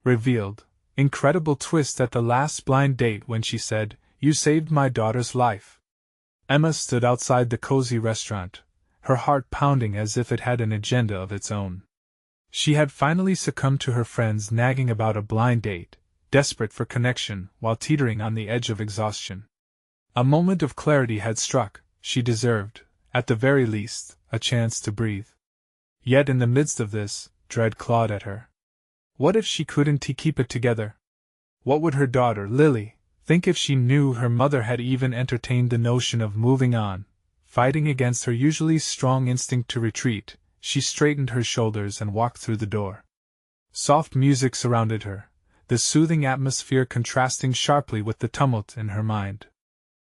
revealed. Incredible twist at the last blind date when she said, "You saved my daughter's life." Emma stood outside the cozy restaurant, her heart pounding as if it had an agenda of its own. She had finally succumbed to her friends nagging about a blind date, desperate for connection while teetering on the edge of exhaustion. A moment of clarity had struck. She deserved, at the very least, a chance to breathe. Yet in the midst of this, dread clawed at her. What if she couldn't keep it together? What would her daughter, Lily, think if she knew her mother had even entertained the notion of moving on? Fighting against her usually strong instinct to retreat, she straightened her shoulders and walked through the door. Soft music surrounded her, the soothing atmosphere contrasting sharply with the tumult in her mind.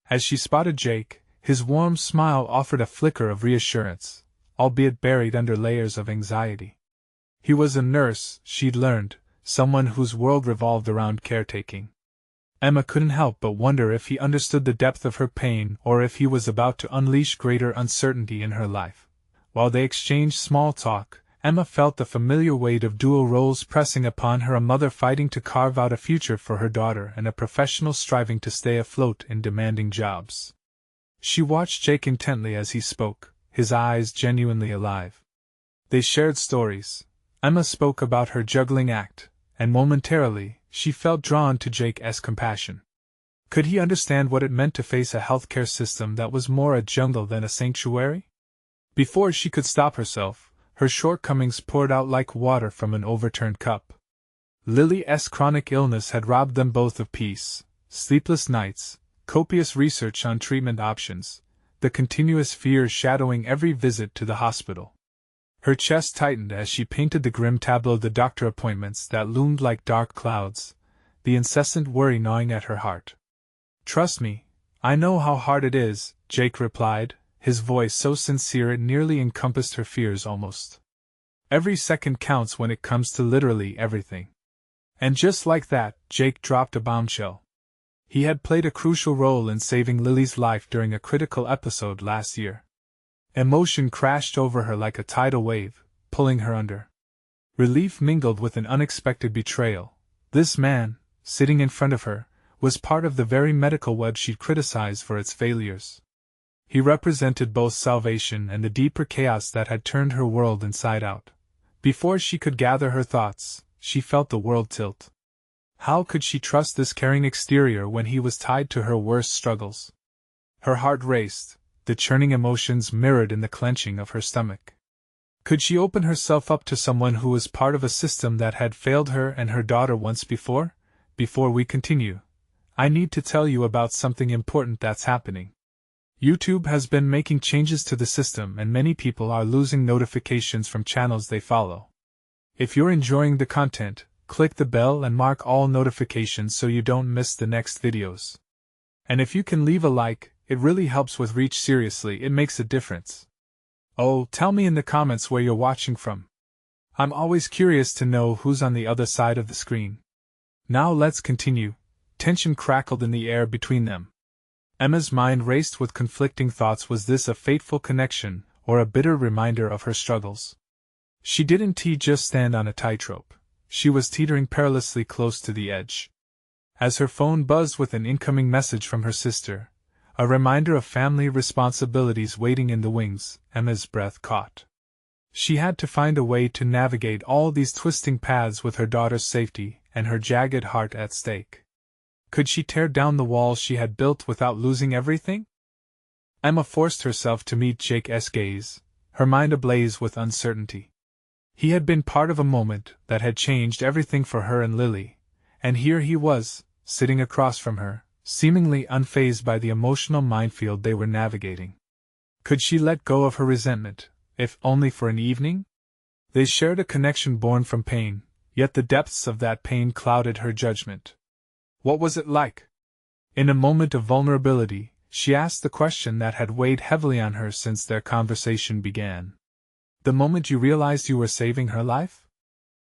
As she spotted Jake, his warm smile offered a flicker of reassurance, albeit buried under layers of anxiety. He was a nurse, she'd learned, someone whose world revolved around caretaking. Emma couldn't help but wonder if he understood the depth of her pain or if he was about to unleash greater uncertainty in her life. While they exchanged small talk, Emma felt the familiar weight of dual roles pressing upon her: a mother fighting to carve out a future for her daughter and a professional striving to stay afloat in demanding jobs. She watched Jake intently as he spoke, his eyes genuinely alive. They shared stories. Emma spoke about her juggling act, and momentarily, she felt drawn to Jake's compassion. Could he understand what it meant to face a healthcare system that was more a jungle than a sanctuary? Before she could stop herself, her shortcomings poured out like water from an overturned cup. Lily's chronic illness had robbed them both of peace: sleepless nights, copious research on treatment options, the continuous fear shadowing every visit to the hospital. Her chest tightened as she painted the grim tableau of the doctor appointments that loomed like dark clouds, the incessant worry gnawing at her heart. "Trust me, I know how hard it is," Jake replied, his voice so sincere it nearly encompassed her fears almost. "Every second counts when it comes to literally everything." And just like that, Jake dropped a bombshell. He had played a crucial role in saving Lily's life during a critical episode last year. Emotion crashed over her like a tidal wave, pulling her under. Relief mingled with an unexpected betrayal. This man, sitting in front of her, was part of the very medical web she'd criticized for its failures. He represented both salvation and the deeper chaos that had turned her world inside out. Before she could gather her thoughts, she felt the world tilt. How could she trust this caring exterior when he was tied to her worst struggles? Her heart raced, the churning emotions mirrored in the clenching of her stomach. Could she open herself up to someone who was part of a system that had failed her and her daughter once before? Before we continue, I need to tell you about something important that's happening. YouTube has been making changes to the system and many people are losing notifications from channels they follow. If you're enjoying the content, click the bell and mark all notifications so you don't miss the next videos. And if you can leave a like, it really helps with reach. Seriously, it makes a difference. Oh, tell me in the comments where you're watching from. I'm always curious to know who's on the other side of the screen. Now let's continue. Tension crackled in the air between them. Emma's mind raced with conflicting thoughts. Was this a fateful connection, or a bitter reminder of her struggles? She didn't just stand on a tightrope. She was teetering perilously close to the edge. As her phone buzzed with an incoming message from her sister, a reminder of family responsibilities waiting in the wings, Emma's breath caught. She had to find a way to navigate all these twisting paths with her daughter's safety and her jagged heart at stake. Could she tear down the walls she had built without losing everything? Emma forced herself to meet Jake's gaze, her mind ablaze with uncertainty. He had been part of a moment that had changed everything for her and Lily, and here he was, sitting across from her, seemingly unfazed by the emotional minefield they were navigating. Could she let go of her resentment, if only for an evening? They shared a connection born from pain, yet the depths of that pain clouded her judgment. What was it like? In a moment of vulnerability, she asked the question that had weighed heavily on her since their conversation began. "The moment you realized you were saving her life?"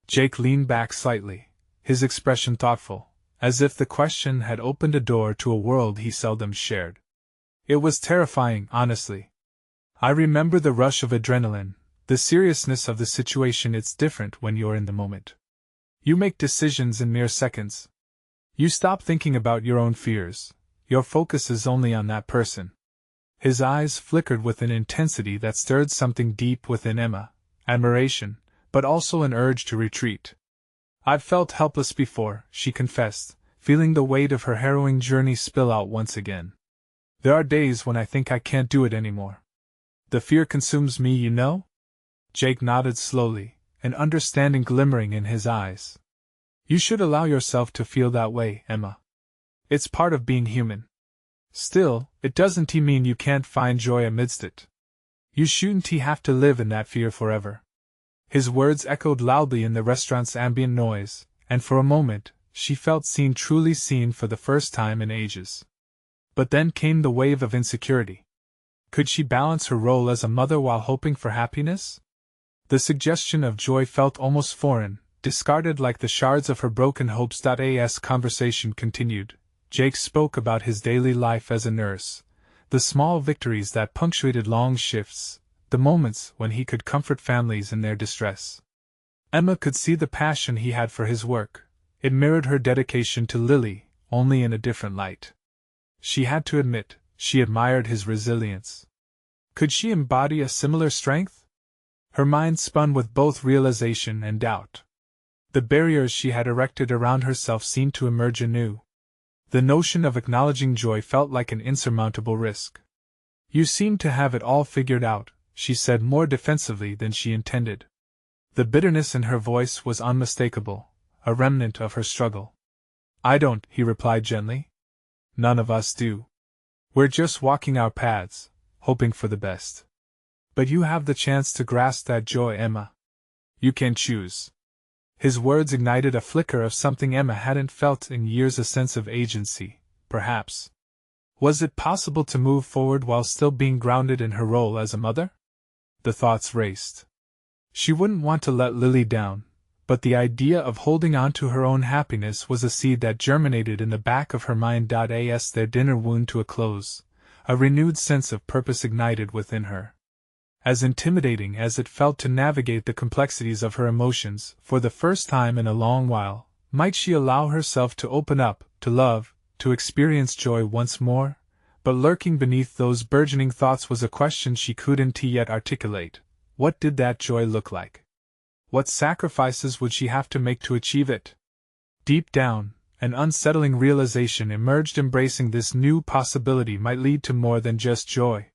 Jake leaned back slightly, his expression thoughtful, as if the question had opened a door to a world he seldom shared. "It was terrifying, honestly. I remember the rush of adrenaline, the seriousness of the situation. It's different when you're in the moment. You make decisions in mere seconds. You stop thinking about your own fears. Your focus is only on that person. His eyes flickered with an intensity that stirred something deep within Emma, admiration, but also an urge to retreat. I've felt helpless before, she confessed, feeling the weight of her harrowing journey spill out once again. There are days when I think I can't do it anymore. The fear consumes me, you know? Jake nodded slowly, an understanding glimmering in his eyes. You should allow yourself to feel that way, Emma. It's part of being human. Still, it doesn't mean you can't find joy amidst it. You shouldn't have to live in that fear forever. His words echoed loudly in the restaurant's ambient noise, and for a moment, she felt truly seen for the first time in ages. But then came the wave of insecurity. Could she balance her role as a mother while hoping for happiness? The suggestion of joy felt almost foreign, discarded like the shards of her broken hopes. As conversation continued, Jake spoke about his daily life as a nurse, the small victories that punctuated long shifts, the moments when he could comfort families in their distress. Emma could see the passion he had for his work. It mirrored her dedication to Lily, only in a different light. She had to admit, she admired his resilience. Could she embody a similar strength? Her mind spun with both realization and doubt. The barriers she had erected around herself seemed to emerge anew. The notion of acknowledging joy felt like an insurmountable risk. You seem to have it all figured out, she said more defensively than she intended. The bitterness in her voice was unmistakable, a remnant of her struggle. I don't, he replied gently. None of us do. We're just walking our paths, hoping for the best. But you have the chance to grasp that joy, Emma. You can choose. His words ignited a flicker of something Emma hadn't felt in years, a sense of agency, perhaps. Was it possible to move forward while still being grounded in her role as a mother? The thoughts raced. She wouldn't want to let Lily down, but the idea of holding on to her own happiness was a seed that germinated in the back of her mind. As their dinner wound to a close, a renewed sense of purpose ignited within her. As intimidating as it felt to navigate the complexities of her emotions, for the first time in a long while, might she allow herself to open up, to love, to experience joy once more? But lurking beneath those burgeoning thoughts was a question she couldn't yet articulate. What did that joy look like? What sacrifices would she have to make to achieve it? Deep down, an unsettling realization emerged. Embracing this new possibility might lead to more than just joy.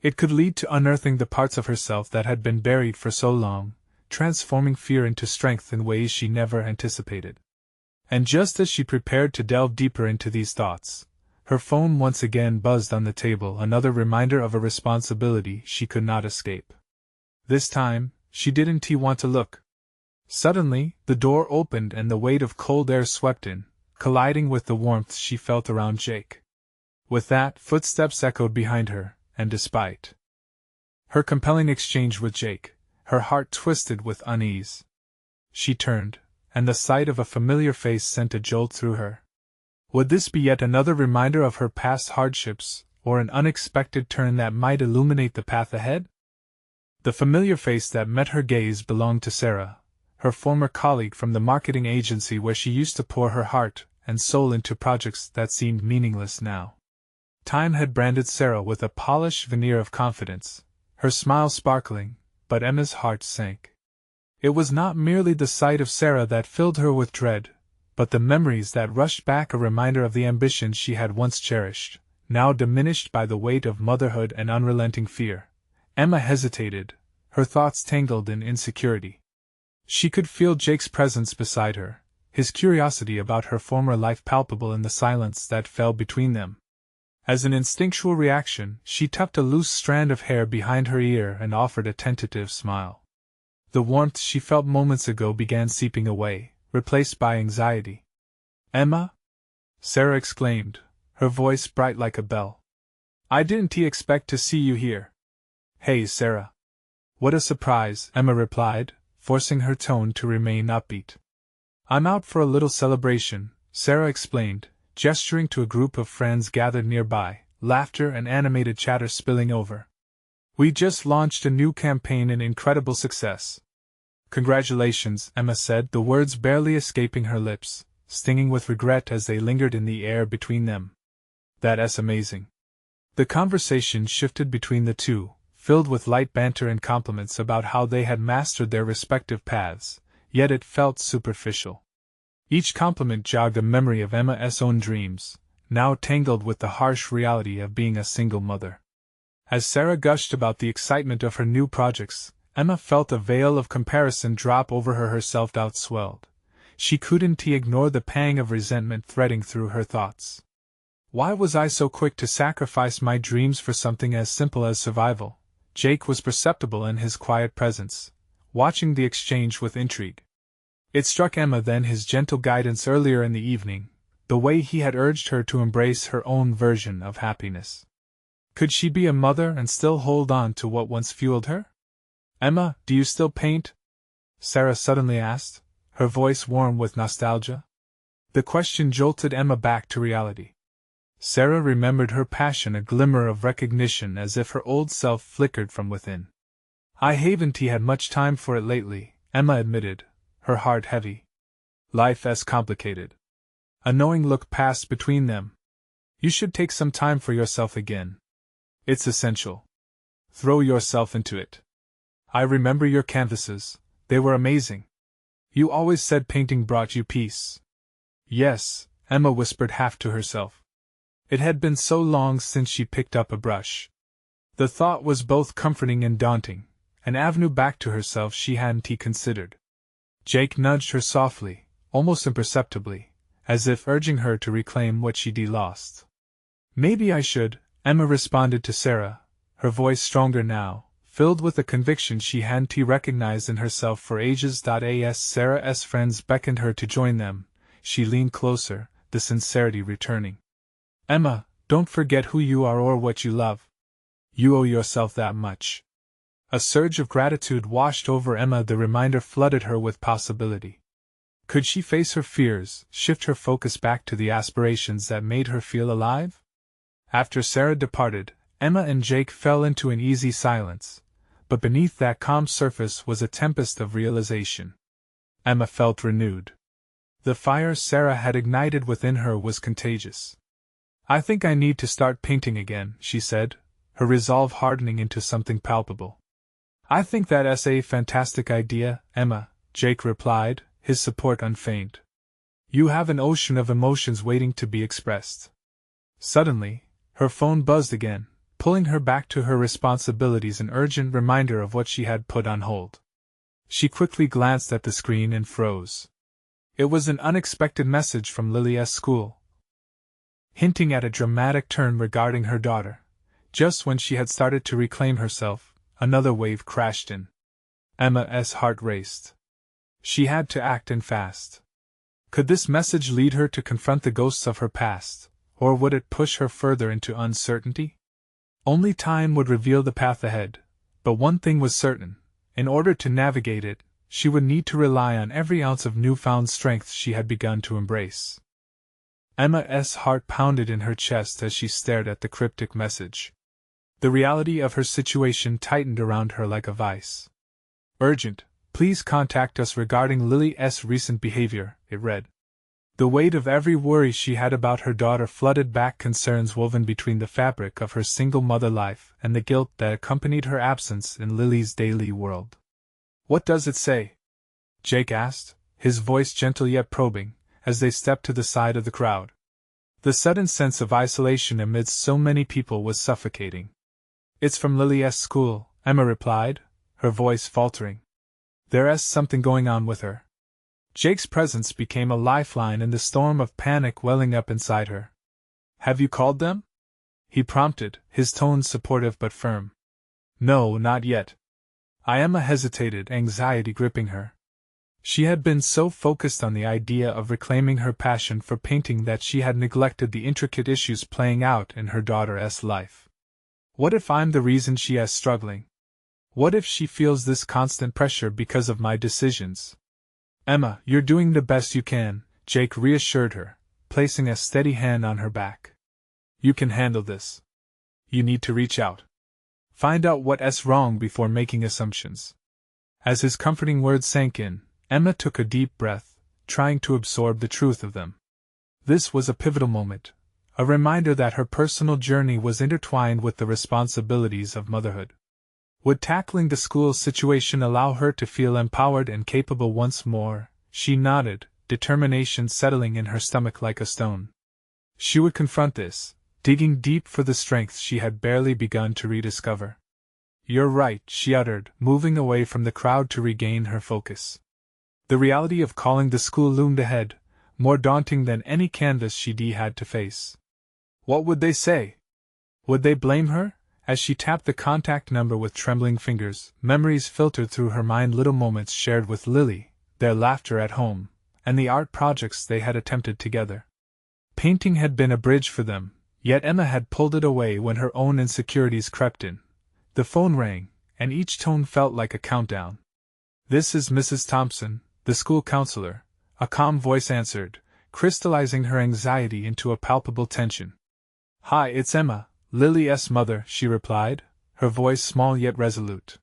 It could lead to unearthing the parts of herself that had been buried for so long, transforming fear into strength in ways she never anticipated. And just as she prepared to delve deeper into these thoughts, her phone once again buzzed on the table, another reminder of a responsibility she could not escape. This time, she didn't want to look. Suddenly, the door opened and the weight of cold air swept in, colliding with the warmth she felt around Jake. With that, footsteps echoed behind her, and despite her compelling exchange with Jake, her heart twisted with unease. She turned, and the sight of a familiar face sent a jolt through her. Would this be yet another reminder of her past hardships, or an unexpected turn that might illuminate the path ahead? The familiar face that met her gaze belonged to Sarah, her former colleague from the marketing agency where she used to pour her heart and soul into projects that seemed meaningless now. Time had branded Sarah with a polished veneer of confidence, her smile sparkling, but Emma's heart sank. It was not merely the sight of Sarah that filled her with dread, but the memories that rushed back, a reminder of the ambitions she had once cherished, now diminished by the weight of motherhood and unrelenting fear. Emma hesitated, her thoughts tangled in insecurity. She could feel Jake's presence beside her, his curiosity about her former life palpable in the silence that fell between them. As an instinctual reaction, she tucked a loose strand of hair behind her ear and offered a tentative smile. The warmth she felt moments ago began seeping away, replaced by anxiety. "Emma?" Sarah exclaimed, her voice bright like a bell. "I didn't expect to see you here." "Hey, Sarah." "What a surprise," Emma replied, forcing her tone to remain upbeat. "I'm out for a little celebration," Sarah explained, gesturing to a group of friends gathered nearby, laughter and animated chatter spilling over. "We just launched a new campaign, an incredible success. Congratulations, Emma said, the words barely escaping her lips, stinging with regret as they lingered in the air between them. That's amazing. The conversation shifted between the two, filled with light banter and compliments about how they had mastered their respective paths, yet it felt superficial. Each compliment jogged a memory of Emma's own dreams, now tangled with the harsh reality of being a single mother. As Sarah gushed about the excitement of her new projects, Emma felt a veil of comparison drop over her. Her self-doubt swelled. She couldn't ignore the pang of resentment threading through her thoughts. Why was I so quick to sacrifice my dreams for something as simple as survival? Jake was perceptible in his quiet presence, watching the exchange with intrigue. It struck Emma then his gentle guidance earlier in the evening, the way he had urged her to embrace her own version of happiness. Could she be a mother and still hold on to what once fueled her? Emma, do you still paint? Sarah suddenly asked, her voice warm with nostalgia. The question jolted Emma back to reality. Sarah remembered her passion, a glimmer of recognition as if her old self flickered from within. I haven't had much time for it lately, Emma admitted, her heart heavy. Life's complicated. A knowing look passed between them. You should take some time for yourself again. It's essential. Throw yourself into it. I remember your canvases, they were amazing. You always said painting brought you peace. Yes, Emma whispered half to herself. It had been so long since she picked up a brush. The thought was both comforting and daunting, an avenue back to herself she hadn't considered. Jake nudged her softly, almost imperceptibly, as if urging her to reclaim what she'd lost. Maybe I should, Emma responded to Sarah, her voice stronger now, filled with a conviction she hadn't recognized in herself for ages. As Sarah's friends beckoned her to join them, she leaned closer, the sincerity returning. Emma, don't forget who you are or what you love. You owe yourself that much. A surge of gratitude washed over Emma. The reminder flooded her with possibility. Could she face her fears, shift her focus back to the aspirations that made her feel alive? After Sarah departed, Emma and Jake fell into an easy silence, but beneath that calm surface was a tempest of realization. Emma felt renewed. The fire Sarah had ignited within her was contagious. I think I need to start painting again, she said, her resolve hardening into something palpable. I think that's a fantastic idea, Emma, Jake replied, his support unfeigned. You have an ocean of emotions waiting to be expressed. Suddenly, her phone buzzed again, pulling her back to her responsibilities, an urgent reminder of what she had put on hold. She quickly glanced at the screen and froze. It was an unexpected message from Lily's school, hinting at a dramatic turn regarding her daughter. Just when she had started to reclaim herself, another wave crashed in. Emma's heart raced. She had to act and fast. Could this message lead her to confront the ghosts of her past, or would it push her further into uncertainty? Only time would reveal the path ahead, but one thing was certain: in order to navigate it, she would need to rely on every ounce of newfound strength she had begun to embrace. Emma's heart pounded in her chest as she stared at the cryptic message. The reality of her situation tightened around her like a vice. Urgent, please contact us regarding Lily's recent behavior, it read. The weight of every worry she had about her daughter flooded back, concerns woven between the fabric of her single mother life and the guilt that accompanied her absence in Lily's daily world. What does it say? Jake asked, his voice gentle yet probing, as they stepped to the side of the crowd. The sudden sense of isolation amidst so many people was suffocating. It's from Lily's school, Emma replied, her voice faltering. There's something going on with her. Jake's presence became a lifeline in the storm of panic welling up inside her. Have you called them? He prompted, his tone supportive but firm. No, not yet. Emma hesitated, anxiety gripping her. She had been so focused on the idea of reclaiming her passion for painting that she had neglected the intricate issues playing out in her daughter's life. What if I'm the reason she is struggling? What if she feels this constant pressure because of my decisions? Emma, you're doing the best you can, Jake reassured her, placing a steady hand on her back. You can handle this. You need to reach out. Find out what's wrong before making assumptions. As his comforting words sank in, Emma took a deep breath, trying to absorb the truth of them. This was a pivotal moment, a reminder that her personal journey was intertwined with the responsibilities of motherhood. Would tackling the school situation allow her to feel empowered and capable once more? She nodded, determination settling in her stomach like a stone. She would confront this, digging deep for the strength she had barely begun to rediscover. "You're right," she uttered, moving away from the crowd to regain her focus. The reality of calling the school loomed ahead, more daunting than any canvas she'd had to face. What would they say? Would they blame her? As she tapped the contact number with trembling fingers, memories filtered through her mind, little moments shared with Lily, their laughter at home, and the art projects they had attempted together. Painting had been a bridge for them, yet Emma had pulled it away when her own insecurities crept in. The phone rang, and each tone felt like a countdown. "This is Mrs. Thompson, the school counselor," a calm voice answered, crystallizing her anxiety into a palpable tension. "Hi, it's Emma, Lily's mother," she replied, her voice small yet resolute.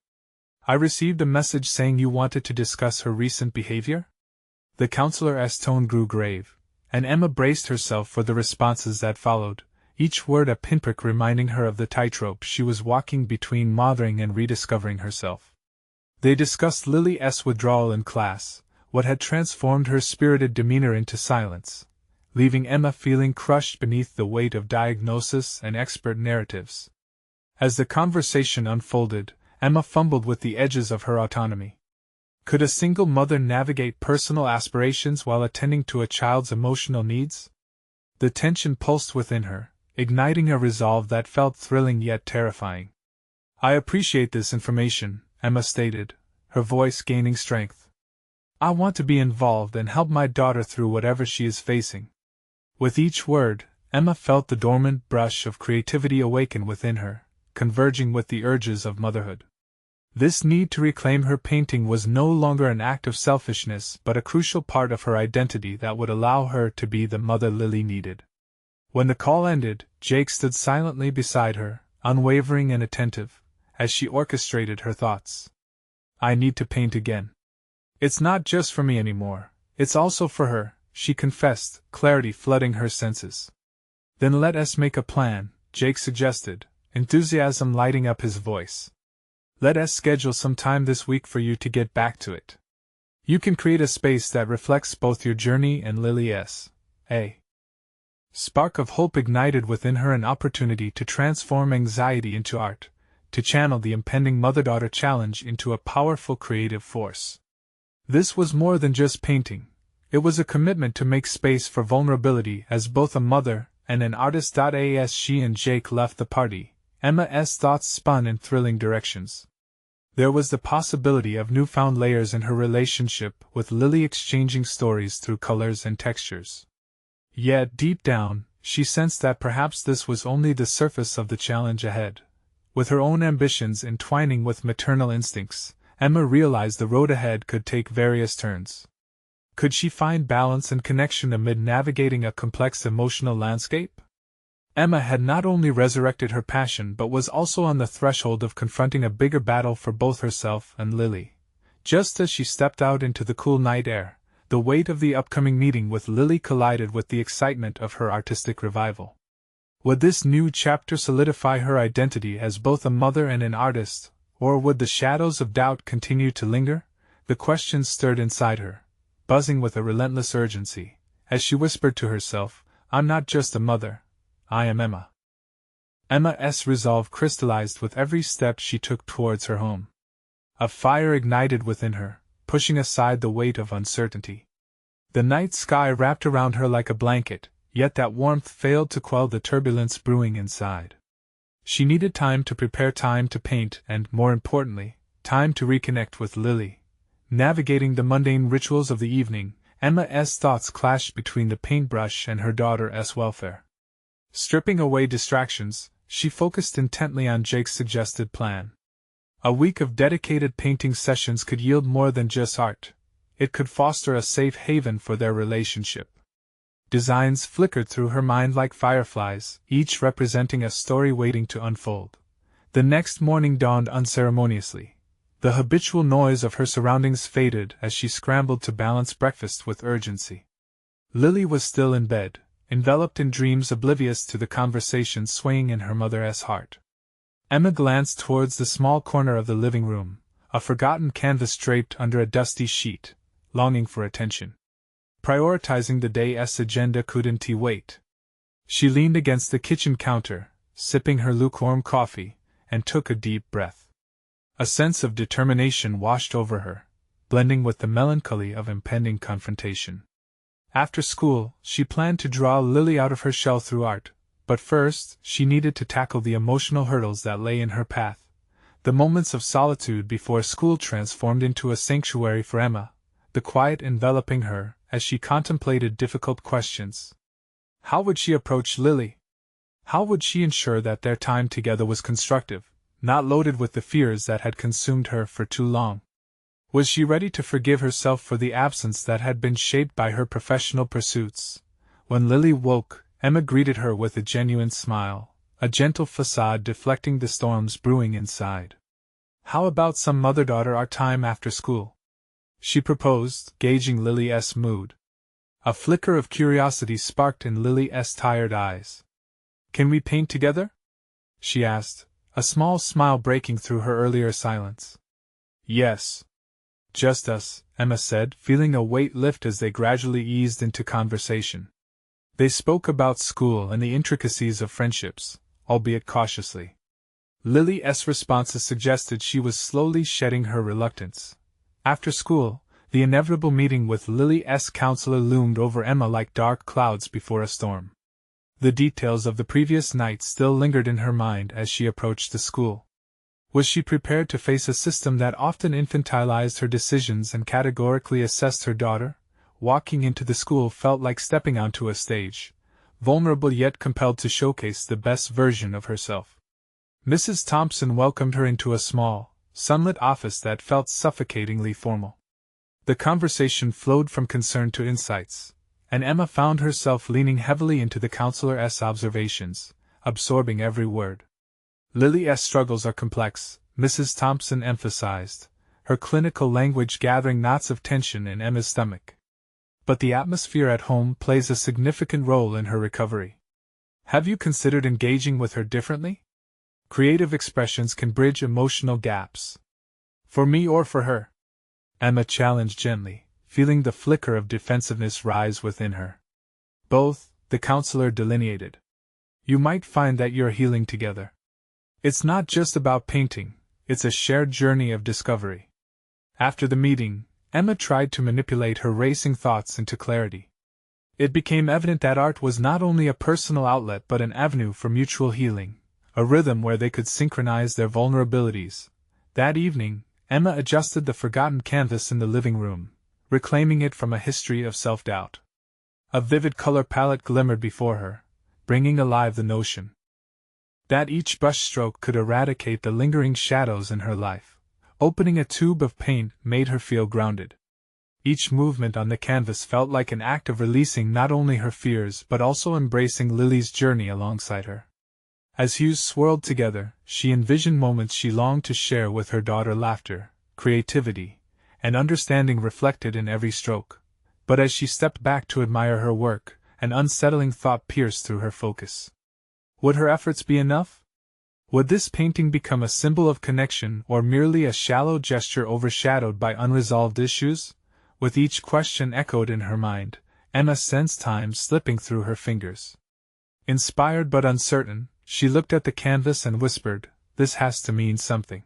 "I received a message saying you wanted to discuss her recent behavior?" The counselor's tone grew grave, and Emma braced herself for the responses that followed, each word a pinprick reminding her of the tightrope she was walking between mothering and rediscovering herself. They discussed Lily's withdrawal in class, what had transformed her spirited demeanor into silence, leaving Emma feeling crushed beneath the weight of diagnosis and expert narratives. As the conversation unfolded, Emma fumbled with the edges of her autonomy. Could a single mother navigate personal aspirations while attending to a child's emotional needs? The tension pulsed within her, igniting a resolve that felt thrilling yet terrifying. "I appreciate this information," Emma stated, her voice gaining strength. "I want to be involved and help my daughter through whatever she is facing." With each word, Emma felt the dormant brush of creativity awaken within her, converging with the urges of motherhood. This need to reclaim her painting was no longer an act of selfishness but a crucial part of her identity that would allow her to be the mother Lily needed. When the call ended, Jake stood silently beside her, unwavering and attentive, as she orchestrated her thoughts. "I need to paint again. It's not just for me anymore, it's also for her," she confessed, clarity flooding her senses. "Then let us make a plan," Jake suggested, enthusiasm lighting up his voice. "Let us schedule some time this week for you to get back to it. You can create a space that reflects both your journey and Lily's." A spark of hope ignited within her, an opportunity to transform anxiety into art, to channel the impending mother-daughter challenge into a powerful creative force. This was more than just painting. It was a commitment to make space for vulnerability as both a mother and an artist. As she and Jake left the party, Emma's thoughts spun in thrilling directions. There was the possibility of newfound layers in her relationship with Lily, exchanging stories through colors and textures. Yet, deep down, she sensed that perhaps this was only the surface of the challenge ahead. With her own ambitions entwining with maternal instincts, Emma realized the road ahead could take various turns. Could she find balance and connection amid navigating a complex emotional landscape? Emma had not only resurrected her passion but was also on the threshold of confronting a bigger battle for both herself and Lily. Just as she stepped out into the cool night air, the weight of the upcoming meeting with Lily collided with the excitement of her artistic revival. Would this new chapter solidify her identity as both a mother and an artist, or would the shadows of doubt continue to linger? The questions stirred inside her, buzzing with a relentless urgency, as she whispered to herself, "I'm not just a mother, I am Emma." Emma's resolve crystallized with every step she took towards her home. A fire ignited within her, pushing aside the weight of uncertainty. The night sky wrapped around her like a blanket, yet that warmth failed to quell the turbulence brewing inside. She needed time to prepare, time to paint, and, more importantly, time to reconnect with Lily. Navigating the mundane rituals of the evening, Emma's thoughts clashed between the paintbrush and her daughter's welfare. Stripping away distractions, she focused intently on Jake's suggested plan. A week of dedicated painting sessions could yield more than just art. It could foster a safe haven for their relationship. Designs flickered through her mind like fireflies, each representing a story waiting to unfold. The next morning dawned unceremoniously. The habitual noise of her surroundings faded as she scrambled to balance breakfast with urgency. Lily was still in bed, enveloped in dreams oblivious to the conversation swaying in her mother's heart. Emma glanced towards the small corner of the living room, a forgotten canvas draped under a dusty sheet, longing for attention. Prioritizing the day's agenda couldn't wait. She leaned against the kitchen counter, sipping her lukewarm coffee, and took a deep breath. A sense of determination washed over her, blending with the melancholy of impending confrontation. After school, she planned to draw Lily out of her shell through art, but first, she needed to tackle the emotional hurdles that lay in her path. The moments of solitude before school transformed into a sanctuary for Emma, the quiet enveloping her as she contemplated difficult questions. How would she approach Lily? How would she ensure that their time together was constructive, not loaded with the fears that had consumed her for too long? Was she ready to forgive herself for the absence that had been shaped by her professional pursuits? When Lily woke, Emma greeted her with a genuine smile, a gentle facade deflecting the storms brewing inside. "How about some mother-daughter art time after school?" she proposed, gauging Lily's mood. A flicker of curiosity sparked in Lily's tired eyes. "Can we paint together?" she asked, a small smile breaking through her earlier silence. "Yes. Just us," Emma said, feeling a weight lift as they gradually eased into conversation. They spoke about school and the intricacies of friendships, albeit cautiously. Lily's responses suggested she was slowly shedding her reluctance. After school, the inevitable meeting with Lily's counselor loomed over Emma like dark clouds before a storm. The details of the previous night still lingered in her mind as she approached the school. Was she prepared to face a system that often infantilized her decisions and categorically assessed her daughter? Walking into the school felt like stepping onto a stage, vulnerable yet compelled to showcase the best version of herself. Mrs. Thompson welcomed her into a small, sunlit office that felt suffocatingly formal. The conversation flowed from concern to insights, and Emma found herself leaning heavily into the counselor's observations, absorbing every word. "Lily's struggles are complex," Mrs. Thompson emphasized, her clinical language gathering knots of tension in Emma's stomach. "But the atmosphere at home plays a significant role in her recovery. Have you considered engaging with her differently? Creative expressions can bridge emotional gaps. For me or for her?" Emma challenged gently, feeling the flicker of defensiveness rise within her. "Both," the counselor delineated. "You might find that you're healing together. It's not just about painting, it's a shared journey of discovery." After the meeting, Emma tried to manipulate her racing thoughts into clarity. It became evident that art was not only a personal outlet but an avenue for mutual healing, a rhythm where they could synchronize their vulnerabilities. That evening, Emma adjusted the forgotten canvas in the living room, reclaiming it from a history of self-doubt. A vivid color palette glimmered before her, bringing alive the notion that each brushstroke could eradicate the lingering shadows in her life. Opening a tube of paint made her feel grounded. Each movement on the canvas felt like an act of releasing not only her fears but also embracing Lily's journey alongside her. As hues swirled together, she envisioned moments she longed to share with her daughter, laughter, creativity, and understanding reflected in every stroke. But as she stepped back to admire her work, an unsettling thought pierced through her focus. Would her efforts be enough? Would this painting become a symbol of connection or merely a shallow gesture overshadowed by unresolved issues? With each question echoed in her mind, Emma sensed time slipping through her fingers. Inspired but uncertain, she looked at the canvas and whispered, "This has to mean something."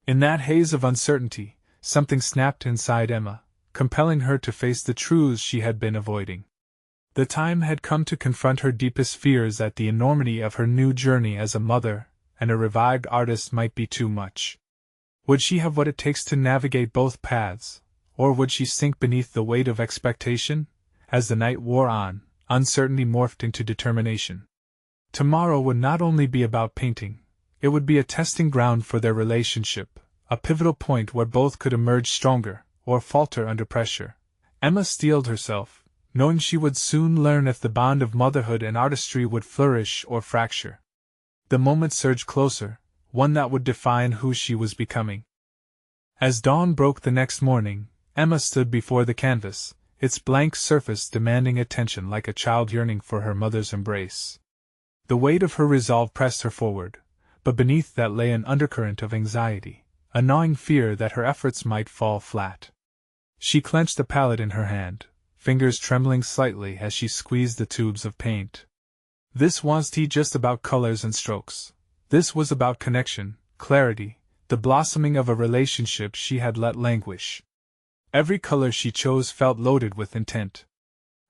In that haze of uncertainty, something snapped inside Emma, compelling her to face the truths she had been avoiding. The time had come to confront her deepest fears that the enormity of her new journey as a mother and a revived artist might be too much. Would she have what it takes to navigate both paths, or would she sink beneath the weight of expectation? As the night wore on, uncertainty morphed into determination. Tomorrow would not only be about painting, it would be a testing ground for their relationship, a pivotal point where both could emerge stronger, or falter under pressure. Emma steeled herself, knowing she would soon learn if the bond of motherhood and artistry would flourish or fracture. The moment surged closer, one that would define who she was becoming. As dawn broke the next morning, Emma stood before the canvas, its blank surface demanding attention like a child yearning for her mother's embrace. The weight of her resolve pressed her forward, but beneath that lay an undercurrent of anxiety, a gnawing fear that her efforts might fall flat. She clenched the palette in her hand, fingers trembling slightly as she squeezed the tubes of paint. This wasn't just about colors and strokes. This was about connection, clarity, the blossoming of a relationship she had let languish. Every color she chose felt loaded with intent.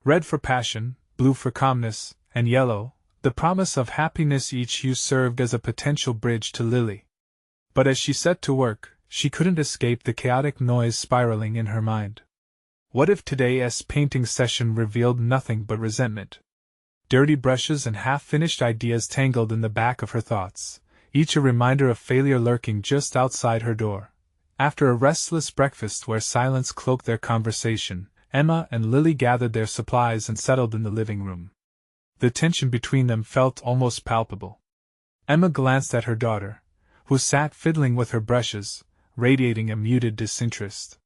Red for passion, blue for calmness, and yellow, the promise of happiness. Each hue served as a potential bridge to Lily. But as she set to work, she couldn't escape the chaotic noise spiraling in her mind. What if today's painting session revealed nothing but resentment? Dirty brushes and half-finished ideas tangled in the back of her thoughts, each a reminder of failure lurking just outside her door. After a restless breakfast where silence cloaked their conversation, Emma and Lily gathered their supplies and settled in the living room. The tension between them felt almost palpable. Emma glanced at her daughter, who sat fiddling with her brushes, radiating a muted disinterest.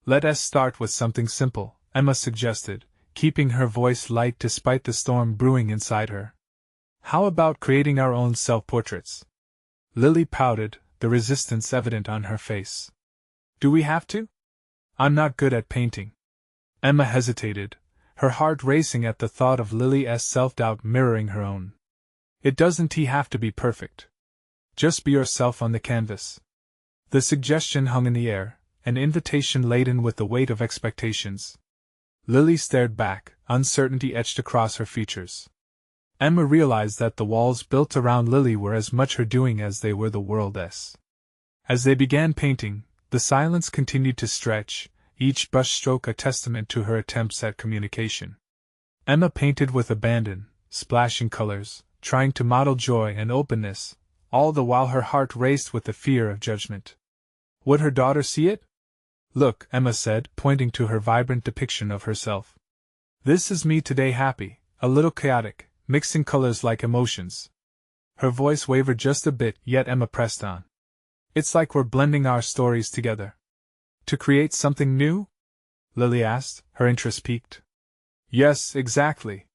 "Let us start with something simple," Emma suggested, keeping her voice light despite the storm brewing inside her. "How about creating our own self-portraits?" Lily pouted, the resistance evident on her face. "Do we have to? I'm not good at painting." Emma hesitated, her heart racing at the thought of Lily's self-doubt mirroring her own. "It doesn't have to be perfect. Just be yourself on the canvas." The suggestion hung in the air, an invitation laden with the weight of expectations. Lily stared back, uncertainty etched across her features. Emma realized that the walls built around Lily were as much her doing as they were the world's. As they began painting, the silence continued to stretch, each brushstroke a testament to her attempts at communication. Emma painted with abandon, splashing colors, trying to model joy and openness, all the while her heart raced with the fear of judgment. Would her daughter see it? "Look," Emma said, pointing to her vibrant depiction of herself. "This is me today, happy, a little chaotic, mixing colors like emotions." Her voice wavered just a bit, yet Emma pressed on. "It's like we're blending our stories together." "To create something new?" Lily asked, her interest piqued. "Yes, exactly.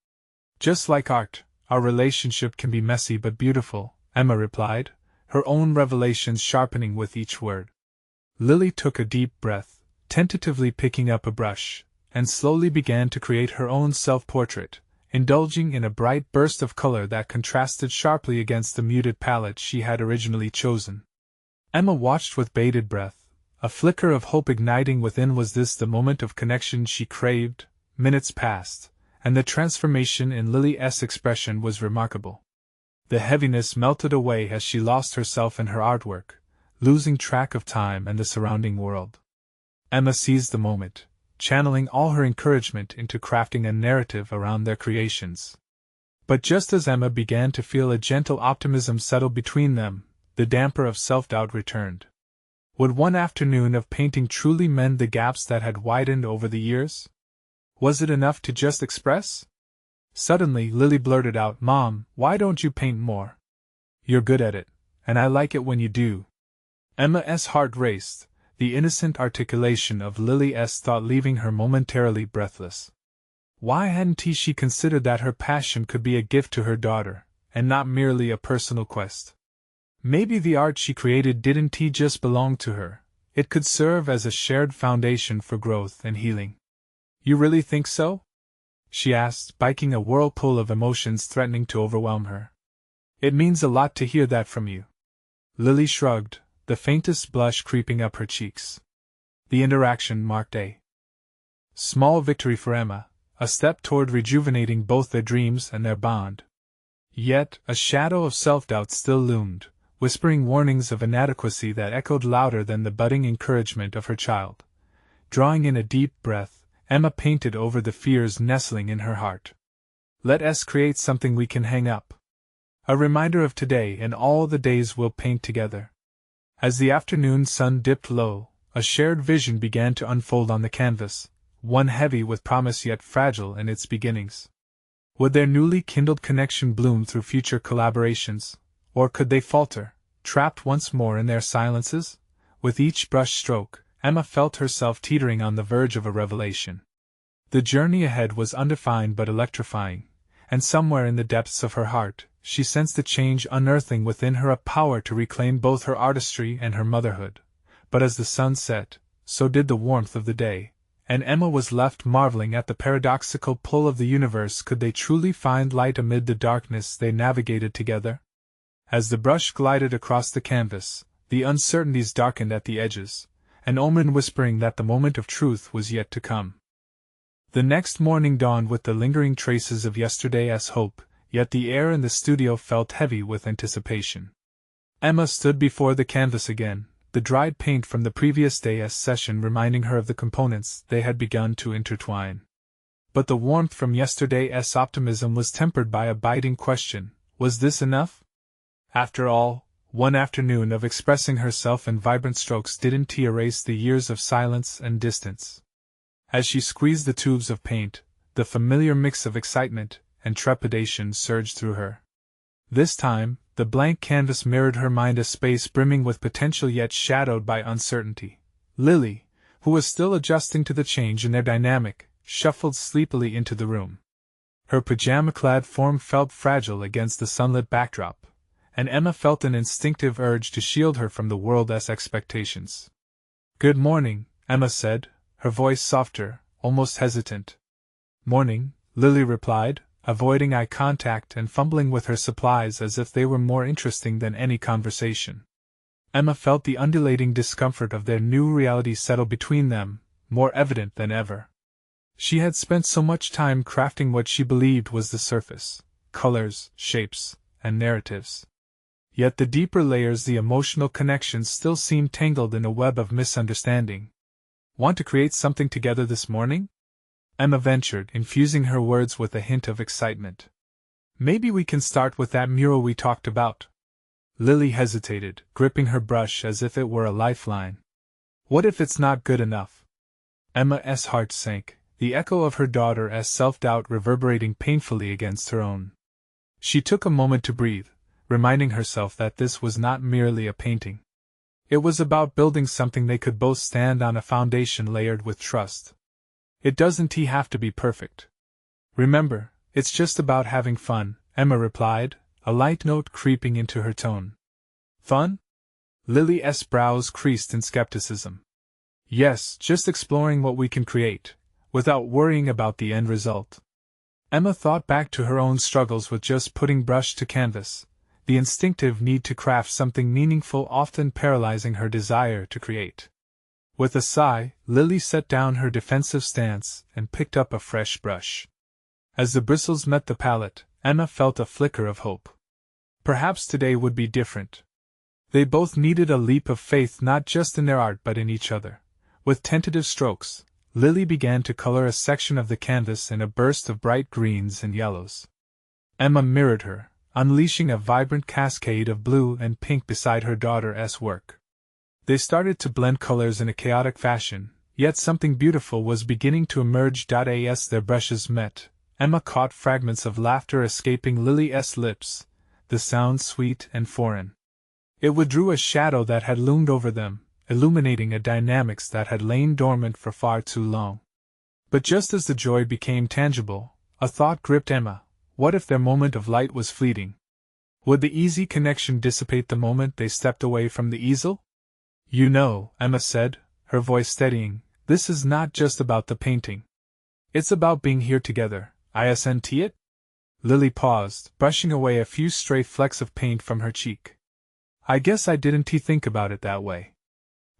Just like art, our relationship can be messy but beautiful," Emma replied, her own revelations sharpening with each word. Lily took a deep breath, tentatively picking up a brush, and slowly began to create her own self-portrait, indulging in a bright burst of color that contrasted sharply against the muted palette she had originally chosen. Emma watched with bated breath, a flicker of hope igniting within. Was this the moment of connection she craved? Minutes passed, and the transformation in Lily's expression was remarkable. The heaviness melted away as she lost herself in her artwork, losing track of time and the surrounding world. Emma seized the moment, channeling all her encouragement into crafting a narrative around their creations. But just as Emma began to feel a gentle optimism settle between them, the damper of self-doubt returned. Would one afternoon of painting truly mend the gaps that had widened over the years? Was it enough to just express? Suddenly, Lily blurted out, "Mom, why don't you paint more? You're good at it, and I like it when you do." Emma's heart raced, the innocent articulation of Lily's thought leaving her momentarily breathless. Why hadn't she considered that her passion could be a gift to her daughter, and not merely a personal quest? Maybe the art she created didn't just belong to her, it could serve as a shared foundation for growth and healing. "You really think so?" she asked, biking a whirlpool of emotions threatening to overwhelm her. "It means a lot to hear that from you." Lily shrugged, the faintest blush creeping up her cheeks. The interaction marked a small victory for Emma, a step toward rejuvenating both their dreams and their bond. Yet, a shadow of self-doubt still loomed, whispering warnings of inadequacy that echoed louder than the budding encouragement of her child. Drawing in a deep breath, Emma painted over the fears nestling in her heart. "Let us create something we can hang up. A reminder of today and all the days we'll paint together." As the afternoon sun dipped low, a shared vision began to unfold on the canvas, one heavy with promise yet fragile in its beginnings. Would their newly kindled connection bloom through future collaborations, or could they falter, trapped once more in their silences? With each brush stroke, Emma felt herself teetering on the verge of a revelation. The journey ahead was undefined but electrifying, and somewhere in the depths of her heart, she sensed a change unearthing within her, a power to reclaim both her artistry and her motherhood. But as the sun set, so did the warmth of the day, and Emma was left marveling at the paradoxical pull of the universe. Could they truly find light amid the darkness they navigated together? As the brush glided across the canvas, the uncertainties darkened at the edges, an omen whispering that the moment of truth was yet to come. The next morning dawned with the lingering traces of yesterday's hope, yet the air in the studio felt heavy with anticipation. Emma stood before the canvas again, the dried paint from the previous day's session reminding her of the components they had begun to intertwine. But the warmth from yesterday's optimism was tempered by a biting question: was this enough? After all, one afternoon of expressing herself in vibrant strokes didn't erase the years of silence and distance. As she squeezed the tubes of paint, the familiar mix of excitement and trepidation surged through her. This time, the blank canvas mirrored her mind, a space brimming with potential yet shadowed by uncertainty. Lily, who was still adjusting to the change in their dynamic, shuffled sleepily into the room. Her pajama-clad form felt fragile against the sunlit backdrop, and Emma felt an instinctive urge to shield her from the world's expectations. "Good morning," Emma said, her voice softer, almost hesitant. "Morning," Lily replied, avoiding eye contact and fumbling with her supplies as if they were more interesting than any conversation. Emma felt the undulating discomfort of their new reality settle between them, more evident than ever. She had spent so much time crafting what she believed was the surface: colors, shapes, and narratives. Yet the deeper layers, the emotional connections, still seemed tangled in a web of misunderstanding. "Want to create something together this morning?" Emma ventured, infusing her words with a hint of excitement. "Maybe we can start with that mural we talked about." Lily hesitated, gripping her brush as if it were a lifeline. "What if it's not good enough?" Emma's heart sank, the echo of her daughter's self-doubt reverberating painfully against her own. She took a moment to breathe, reminding herself that this was not merely a painting. It was about building something they could both stand on, a foundation layered with trust. "It doesn't have to be perfect. Remember, it's just about having fun," Emma replied, a light note creeping into her tone. "Fun?" Lily's brows creased in skepticism. "Yes, just exploring what we can create, without worrying about the end result." Emma thought back to her own struggles with just putting brush to canvas, the instinctive need to craft something meaningful often paralyzing her desire to create. With a sigh, Lily set down her defensive stance and picked up a fresh brush. As the bristles met the palette, Emma felt a flicker of hope. Perhaps today would be different. They both needed a leap of faith, not just in their art but in each other. With tentative strokes, Lily began to color a section of the canvas in a burst of bright greens and yellows. Emma mirrored her, unleashing a vibrant cascade of blue and pink beside her daughter's work. They started to blend colors in a chaotic fashion, yet something beautiful was beginning to emerge. As their brushes met, Emma caught fragments of laughter escaping Lily's lips, the sound sweet and foreign. It withdrew a shadow that had loomed over them, illuminating a dynamics that had lain dormant for far too long. But just as the joy became tangible, a thought gripped Emma. What if their moment of light was fleeting? Would the easy connection dissipate the moment they stepped away from the easel? "You know," Emma said, her voice steadying, "this is not just about the painting. It's about being here together, isn't it?" Lily paused, brushing away a few stray flecks of paint from her cheek. "I guess I didn't think about it that way."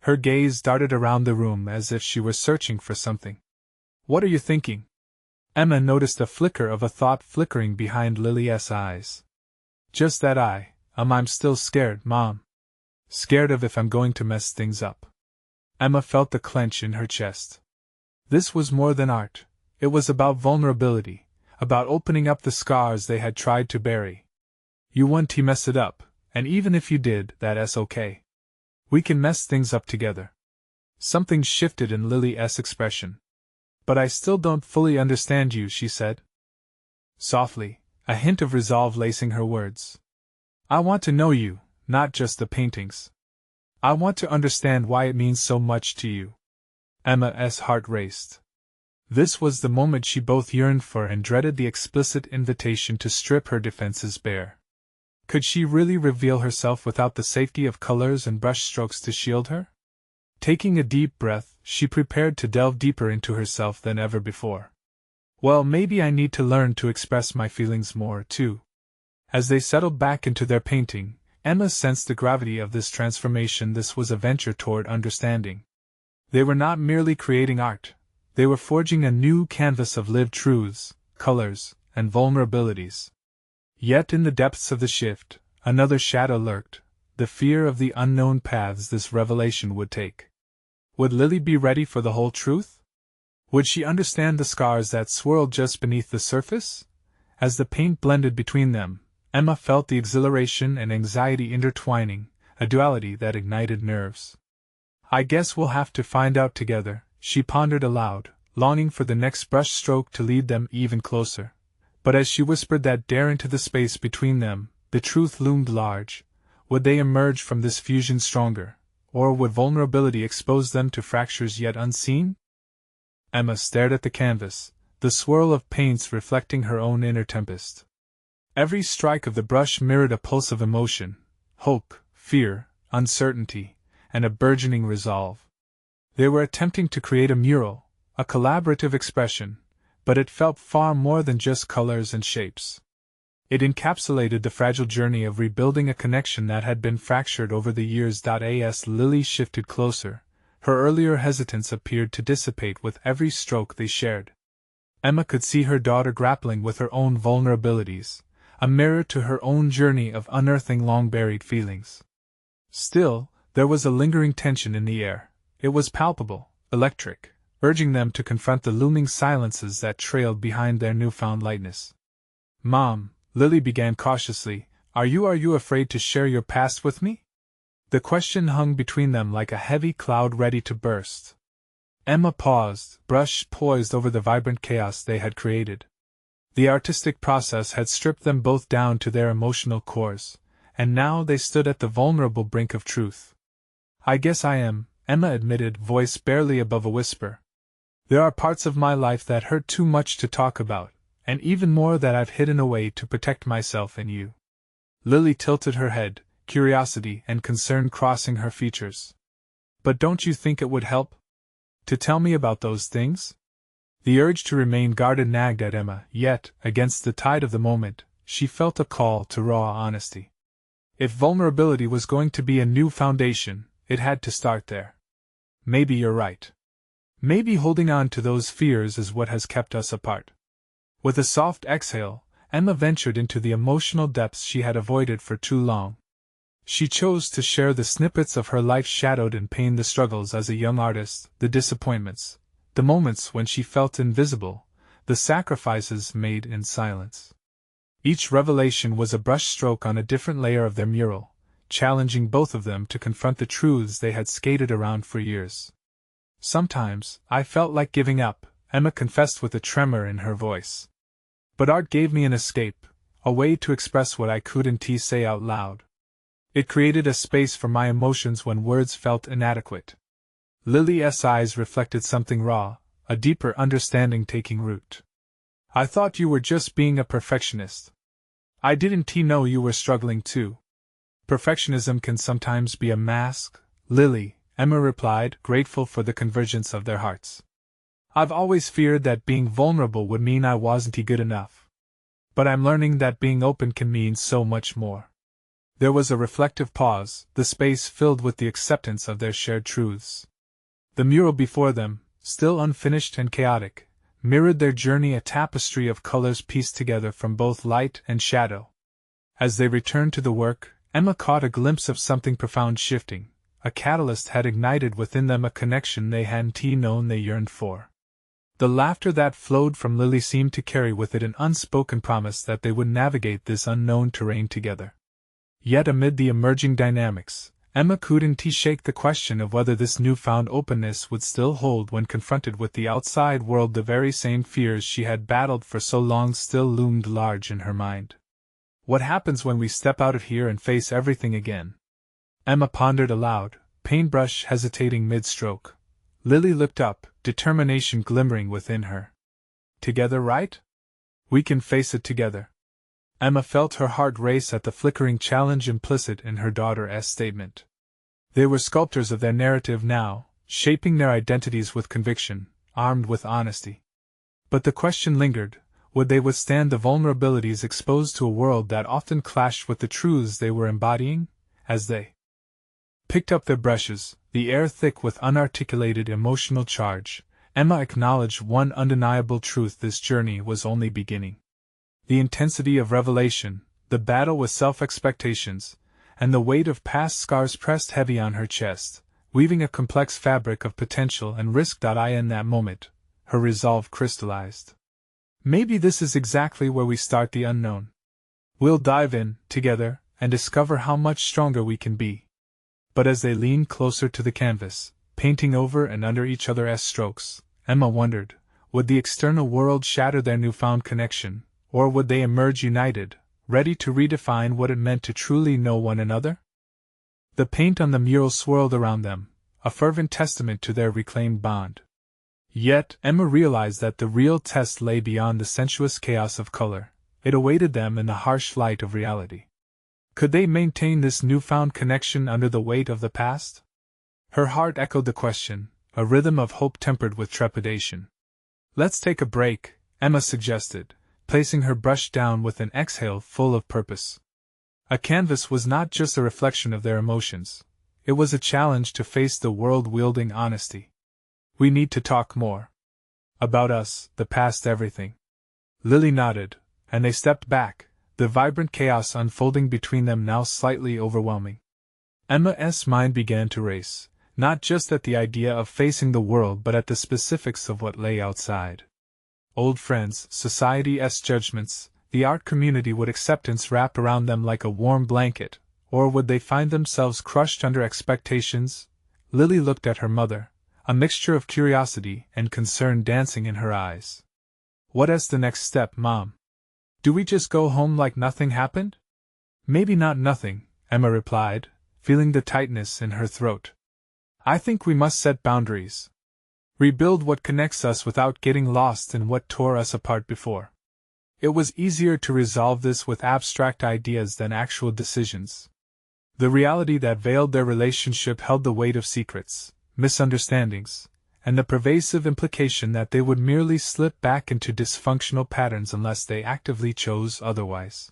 Her gaze darted around the room as if she were searching for something. "What are you thinking?" Emma noticed a flicker of a thought flickering behind Lily's eyes. "Just that I'm still scared, Mom. Scared of if I'm going to mess things up." Emma felt the clench in her chest. This was more than art. It was about vulnerability, about opening up the scars they had tried to bury. "You won't mess it up, and even if you did, that's okay. We can mess things up together." Something shifted in Lily's expression. "But I still don't fully understand you," she said softly, a hint of resolve lacing her words. "I want to know you, not just the paintings." I want to understand why it means so much to you. Emma's heart raced. This was the moment she both yearned for and dreaded, the explicit invitation to strip her defenses bare. Could she really reveal herself without the safety of colors and brushstrokes to shield her? Taking a deep breath, she prepared to delve deeper into herself than ever before. Well, maybe I need to learn to express my feelings more, too. As they settled back into their painting, Emma sensed the gravity of this transformation. This was a venture toward understanding. They were not merely creating art, they were forging a new canvas of lived truths, colors, and vulnerabilities. Yet in the depths of the shift, another shadow lurked, the fear of the unknown paths this revelation would take. Would Lily be ready for the whole truth? Would she understand the scars that swirled just beneath the surface? As the paint blended between them, Emma felt the exhilaration and anxiety intertwining, a duality that ignited nerves. I guess we'll have to find out together, she pondered aloud, longing for the next brush stroke to lead them even closer. But as she whispered that dare into the space between them, the truth loomed large. Would they emerge from this fusion stronger, or would vulnerability expose them to fractures yet unseen? Emma stared at the canvas, the swirl of paints reflecting her own inner tempest. Every strike of the brush mirrored a pulse of emotion, hope, fear, uncertainty, and a burgeoning resolve. They were attempting to create a mural, a collaborative expression, but it felt far more than just colors and shapes. It encapsulated the fragile journey of rebuilding a connection that had been fractured over the years. As Lily shifted closer, her earlier hesitance appeared to dissipate with every stroke they shared. Emma could see her daughter grappling with her own vulnerabilities, a mirror to her own journey of unearthing long-buried feelings. Still, there was a lingering tension in the air. It was palpable, electric, urging them to confront the looming silences that trailed behind their newfound lightness. "Mom," Lily began cautiously, Are you afraid to share your past with me?" The question hung between them like a heavy cloud ready to burst. Emma paused, brush poised over the vibrant chaos they had created. The artistic process had stripped them both down to their emotional cores, and now they stood at the vulnerable brink of truth. "I guess I am," Emma admitted, voice barely above a whisper. "There are parts of my life that hurt too much to talk about, and even more that I've hidden away to protect myself and you." Lily tilted her head, curiosity and concern crossing her features. "But don't you think it would help to tell me about those things?" The urge to remain guarded nagged at Emma, yet, against the tide of the moment, she felt a call to raw honesty. If vulnerability was going to be a new foundation, it had to start there. "Maybe you're right. Maybe holding on to those fears is what has kept us apart." With a soft exhale, Emma ventured into the emotional depths she had avoided for too long. She chose to share the snippets of her life shadowed in pain, the struggles as a young artist, the disappointments, the moments when she felt invisible, the sacrifices made in silence. Each revelation was a brushstroke on a different layer of their mural, challenging both of them to confront the truths they had skated around for years. "Sometimes, I felt like giving up," Emma confessed with a tremor in her voice. "But art gave me an escape, a way to express what I couldn't say out loud. It created a space for my emotions when words felt inadequate." Lily's eyes reflected something raw, a deeper understanding taking root. "I thought you were just being a perfectionist. I didn't know you were struggling too." "Perfectionism can sometimes be a mask, Lily," Emma replied, grateful for the convergence of their hearts. "I've always feared that being vulnerable would mean I wasn't good enough. But I'm learning that being open can mean so much more." There was a reflective pause, the space filled with the acceptance of their shared truths. The mural before them, still unfinished and chaotic, mirrored their journey, a tapestry of colors pieced together from both light and shadow. As they returned to the work, Emma caught a glimpse of something profound shifting. A catalyst had ignited within them, a connection they hadn't known they yearned for. The laughter that flowed from Lily seemed to carry with it an unspoken promise that they would navigate this unknown terrain together. Yet amid the emerging dynamics, Emma couldn't shake the question of whether this newfound openness would still hold when confronted with the outside world. The very same fears she had battled for so long still loomed large in her mind. "What happens when we step out of here and face everything again?" Emma pondered aloud, paintbrush hesitating mid-stroke. Lily looked up, determination glimmering within her. Together, right? We can face it together. Emma felt her heart race at the flickering challenge implicit in her daughter's statement. They were sculptors of their narrative now, shaping their identities with conviction, armed with honesty. But the question lingered, would they withstand the vulnerabilities exposed to a world that often clashed with the truths they were embodying? As they picked up their brushes, the air thick with unarticulated emotional charge, Emma acknowledged one undeniable truth: this journey was only beginning. The intensity of revelation, the battle with self-expectations, and the weight of past scars pressed heavy on her chest, weaving a complex fabric of potential and risk. In that moment, her resolve crystallized. Maybe this is exactly where we start the unknown. We'll dive in, together, and discover how much stronger we can be. But as they leaned closer to the canvas, painting over and under each other's strokes, Emma wondered, would the external world shatter their newfound connection, or would they emerge united, ready to redefine what it meant to truly know one another? The paint on the mural swirled around them, a fervent testament to their reclaimed bond. Yet, Emma realized that the real test lay beyond the sensuous chaos of color. It awaited them in the harsh light of reality. Could they maintain this newfound connection under the weight of the past? Her heart echoed the question, a rhythm of hope tempered with trepidation. Let's take a break, Emma suggested, placing her brush down with an exhale full of purpose. A canvas was not just a reflection of their emotions. It was a challenge to face the world wielding honesty. We need to talk more. About us, the past, everything. Lily nodded, and they stepped back, the vibrant chaos unfolding between them now slightly overwhelming. Emma's mind began to race, not just at the idea of facing the world but at the specifics of what lay outside. Old friends, society's judgments, the art community. Would acceptance wrap around them like a warm blanket, or would they find themselves crushed under expectations? Lily looked at her mother, a mixture of curiosity and concern dancing in her eyes. What's the next step, Mom? Do we just go home like nothing happened? Maybe not nothing, Emma replied, feeling the tightness in her throat. I think we must set boundaries. Rebuild what connects us without getting lost in what tore us apart before. It was easier to resolve this with abstract ideas than actual decisions. The reality that veiled their relationship held the weight of secrets, misunderstandings, and the pervasive implication that they would merely slip back into dysfunctional patterns unless they actively chose otherwise.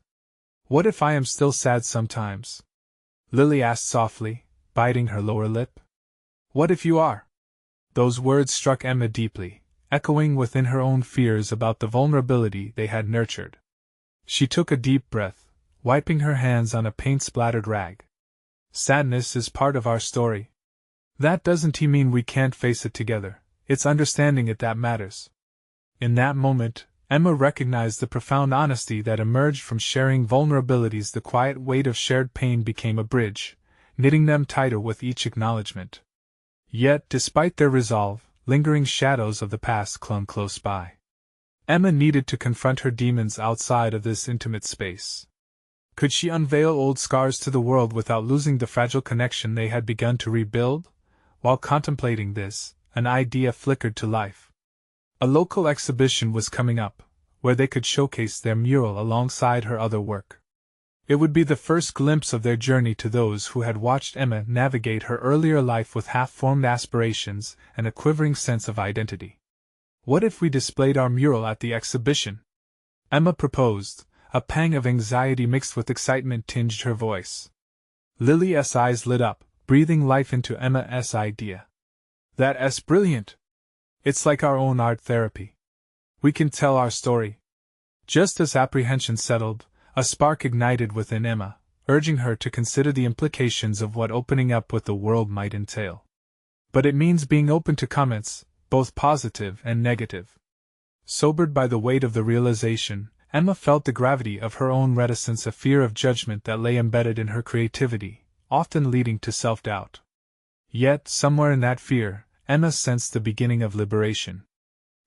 What if I am still sad sometimes? Lily asked softly, biting her lower lip. What if you are? Those words struck Emma deeply, echoing within her own fears about the vulnerability they had nurtured. She took a deep breath, wiping her hands on a paint-splattered rag. Sadness is part of our story. That doesn't mean we can't face it together. It's understanding it that matters. In that moment, Emma recognized the profound honesty that emerged from sharing vulnerabilities. The quiet weight of shared pain became a bridge, knitting them tighter with each acknowledgement. Yet, despite their resolve, lingering shadows of the past clung close by. Emma needed to confront her demons outside of this intimate space. Could she unveil old scars to the world without losing the fragile connection they had begun to rebuild? While contemplating this, an idea flickered to life. A local exhibition was coming up, where they could showcase their mural alongside her other work. It would be the first glimpse of their journey to those who had watched Emma navigate her earlier life with half-formed aspirations and a quivering sense of identity. What if we displayed our mural at the exhibition? Emma proposed. A pang of anxiety mixed with excitement tinged her voice. Lily's eyes lit up, breathing life into Emma's idea. That's brilliant! It's like our own art therapy. We can tell our story. Just as apprehension settled, a spark ignited within Emma, urging her to consider the implications of what opening up with the world might entail. But it means being open to comments, both positive and negative. Sobered by the weight of the realization, Emma felt the gravity of her own reticence, a fear of judgment that lay embedded in her creativity, often leading to self-doubt. Yet, somewhere in that fear, Emma sensed the beginning of liberation.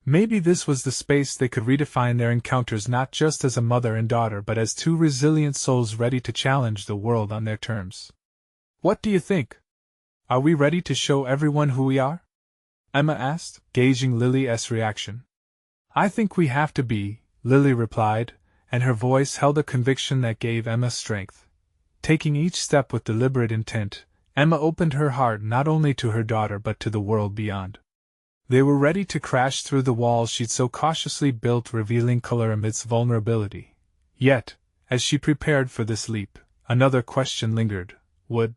Maybe this was the space they could redefine their encounters, not just as a mother and daughter but as two resilient souls ready to challenge the world on their terms. What do you think? Are we ready to show everyone who we are? Emma asked, gauging Lily's reaction. I think we have to be, Lily replied, and her voice held a conviction that gave Emma strength. Taking each step with deliberate intent, Emma opened her heart not only to her daughter but to the world beyond. They were ready to crash through the walls she'd so cautiously built, revealing color amidst vulnerability. Yet, as she prepared for this leap, another question lingered. Would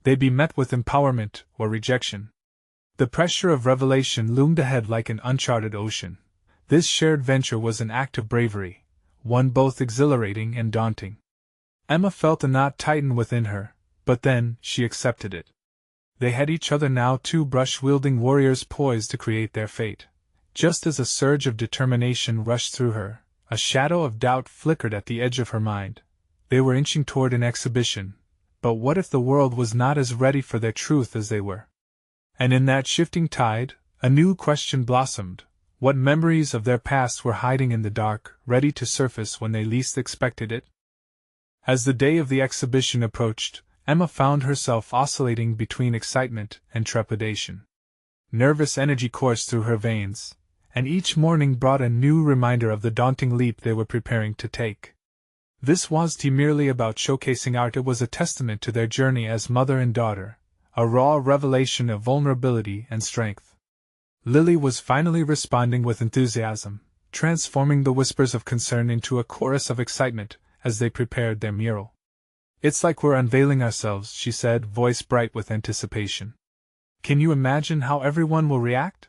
they be met with empowerment or rejection? The pressure of revelation loomed ahead like an uncharted ocean. This shared venture was an act of bravery, one both exhilarating and daunting. Emma felt a knot tighten within her, but then she accepted it. They had each other now, two brush-wielding warriors poised to create their fate. Just as a surge of determination rushed through her, a shadow of doubt flickered at the edge of her mind. They were inching toward an exhibition, but what if the world was not as ready for their truth as they were? And in that shifting tide, a new question blossomed. What memories of their past were hiding in the dark, ready to surface when they least expected it? As the day of the exhibition approached, Emma found herself oscillating between excitement and trepidation. Nervous energy coursed through her veins, and each morning brought a new reminder of the daunting leap they were preparing to take. This wasn't merely about showcasing art, it was a testament to their journey as mother and daughter, a raw revelation of vulnerability and strength. Lily was finally responding with enthusiasm, transforming the whispers of concern into a chorus of excitement as they prepared their mural. It's like we're unveiling ourselves, she said, voice bright with anticipation. Can you imagine how everyone will react?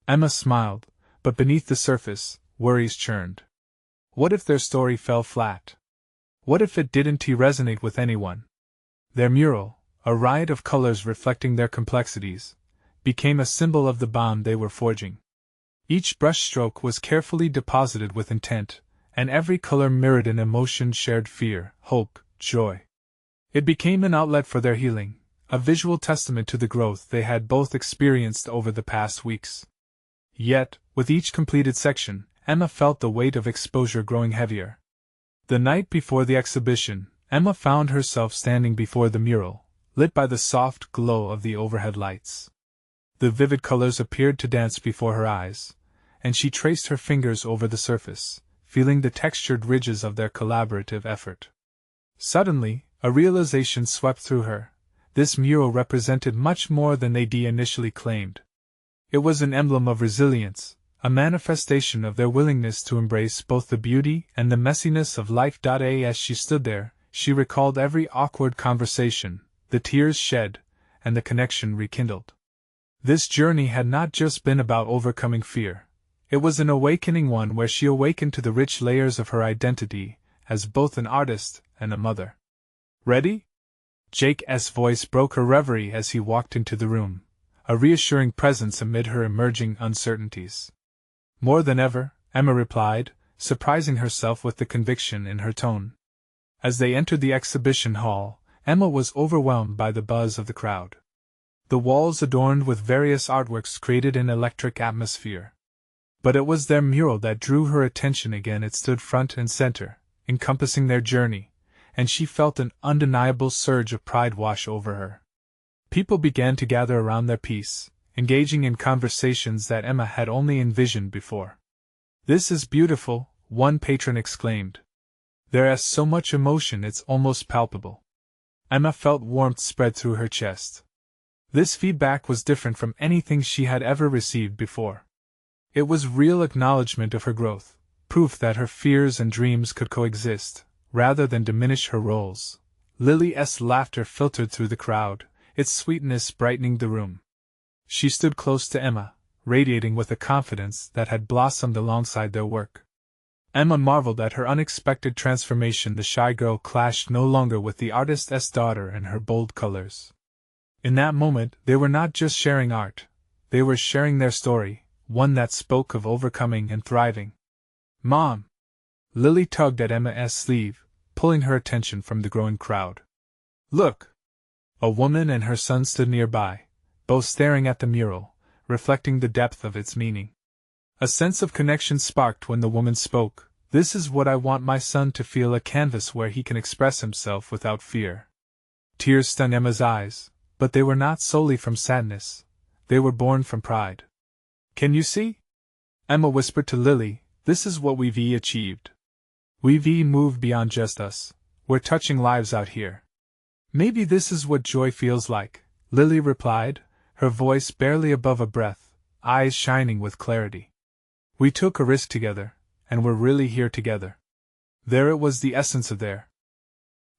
Emma smiled, but beneath the surface, worries churned. What if their story fell flat? What if it didn't resonate with anyone? Their mural, a riot of colors reflecting their complexities, became a symbol of the bond they were forging. Each brushstroke was carefully deposited with intent, and every color mirrored an emotion shared: fear, hope, joy. It became an outlet for their healing, a visual testament to the growth they had both experienced over the past weeks. Yet, with each completed section, Emma felt the weight of exposure growing heavier. The night before the exhibition, Emma found herself standing before the mural, lit by the soft glow of the overhead lights. The vivid colors appeared to dance before her eyes, and she traced her fingers over the surface, feeling the textured ridges of their collaborative effort. Suddenly, a realization swept through her. This mural represented much more than they'd initially claimed. It was an emblem of resilience, a manifestation of their willingness to embrace both the beauty and the messiness of life. As she stood there, she recalled every awkward conversation, the tears shed, and the connection rekindled. This journey had not just been about overcoming fear. It was an awakening, one where she awakened to the rich layers of her identity as both an artist and a mother. Ready? Jake's voice broke her reverie as he walked into the room, a reassuring presence amid her emerging uncertainties. More than ever, Emma replied, surprising herself with the conviction in her tone. As they entered the exhibition hall, Emma was overwhelmed by the buzz of the crowd. The walls adorned with various artworks created an electric atmosphere. But it was their mural that drew her attention again. It stood front and center, encompassing their journey, and she felt an undeniable surge of pride wash over her. People began to gather around their piece, engaging in conversations that Emma had only envisioned before. "This is beautiful," one patron exclaimed. "There's so much emotion, it's almost palpable." Emma felt warmth spread through her chest. This feedback was different from anything she had ever received before. It was real acknowledgement of her growth, proof that her fears and dreams could coexist, rather than diminish her roles. Lily's laughter filtered through the crowd, its sweetness brightening the room. She stood close to Emma, radiating with a confidence that had blossomed alongside their work. Emma marveled at her unexpected transformation. The shy girl clashed no longer with the artist's daughter and her bold colors. In that moment, they were not just sharing art, they were sharing their story, one that spoke of overcoming and thriving. "Mom!" Lily tugged at Emma's sleeve, pulling her attention from the growing crowd. "Look!" A woman and her son stood nearby, both staring at the mural, reflecting the depth of its meaning. A sense of connection sparked when the woman spoke. "This is what I want my son to feel, a canvas where he can express himself without fear." Tears stung Emma's eyes, But they were not solely from sadness, they were born from pride. "Can you see?" Emma whispered to Lily, "this is what we've achieved. We've moved beyond just us, we're touching lives out here." "Maybe this is what joy feels like," Lily replied, her voice barely above a breath, eyes shining with clarity. "We took a risk together, and we're really here together." There it was, the essence of their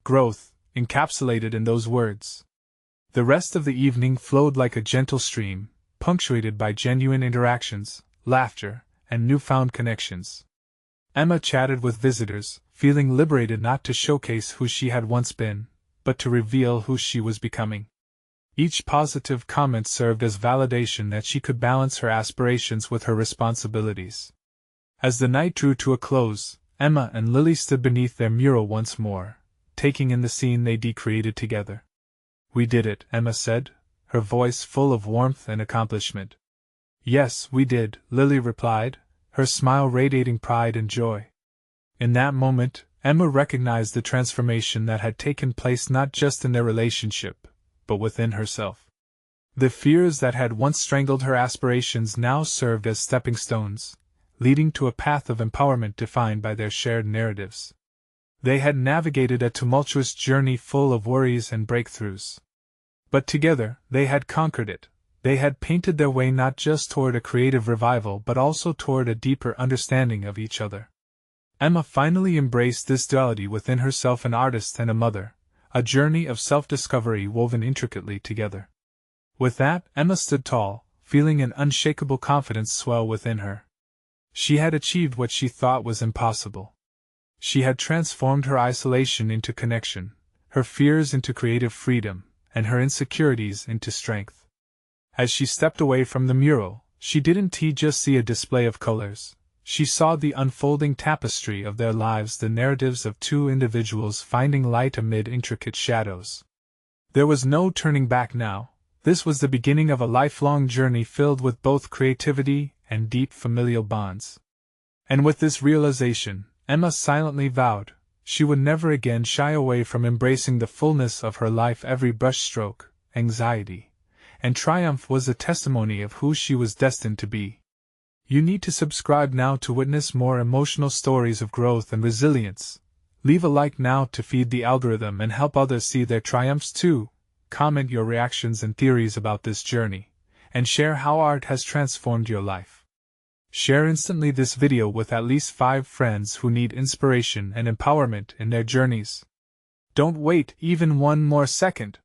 growth, encapsulated in those words. The rest of the evening flowed like a gentle stream, punctuated by genuine interactions, laughter, and newfound connections. Emma chatted with visitors, feeling liberated not to showcase who she had once been, but to reveal who she was becoming. Each positive comment served as validation that she could balance her aspirations with her responsibilities. As the night drew to a close, Emma and Lily stood beneath their mural once more, taking in the scene they'd created together. "We did it," Emma said, her voice full of warmth and accomplishment. "Yes, we did," Lily replied, her smile radiating pride and joy. In that moment, Emma recognized the transformation that had taken place not just in their relationship, but within herself. The fears that had once strangled her aspirations now served as stepping stones, leading to a path of empowerment defined by their shared narratives. They had navigated a tumultuous journey full of worries and breakthroughs. But together, they had conquered it. They had painted their way not just toward a creative revival but also toward a deeper understanding of each other. Emma finally embraced this duality within herself, an artist and a mother, a journey of self-discovery woven intricately together. With that, Emma stood tall, feeling an unshakable confidence swell within her. She had achieved what she thought was impossible. She had transformed her isolation into connection, her fears into creative freedom, and her insecurities into strength. As she stepped away from the mural, she didn't just see a display of colors. She saw the unfolding tapestry of their lives, the narratives of two individuals finding light amid intricate shadows. There was no turning back now. This was the beginning of a lifelong journey filled with both creativity and deep familial bonds. And with this realization, Emma silently vowed she would never again shy away from embracing the fullness of her life. Every brushstroke, anxiety, and triumph was a testimony of who she was destined to be. You need to subscribe now to witness more emotional stories of growth and resilience. Leave a like now to feed the algorithm and help others see their triumphs too. Comment your reactions and theories about this journey, and share how art has transformed your life. Share instantly this video with at least 5 friends who need inspiration and empowerment in their journeys. Don't wait even one more second.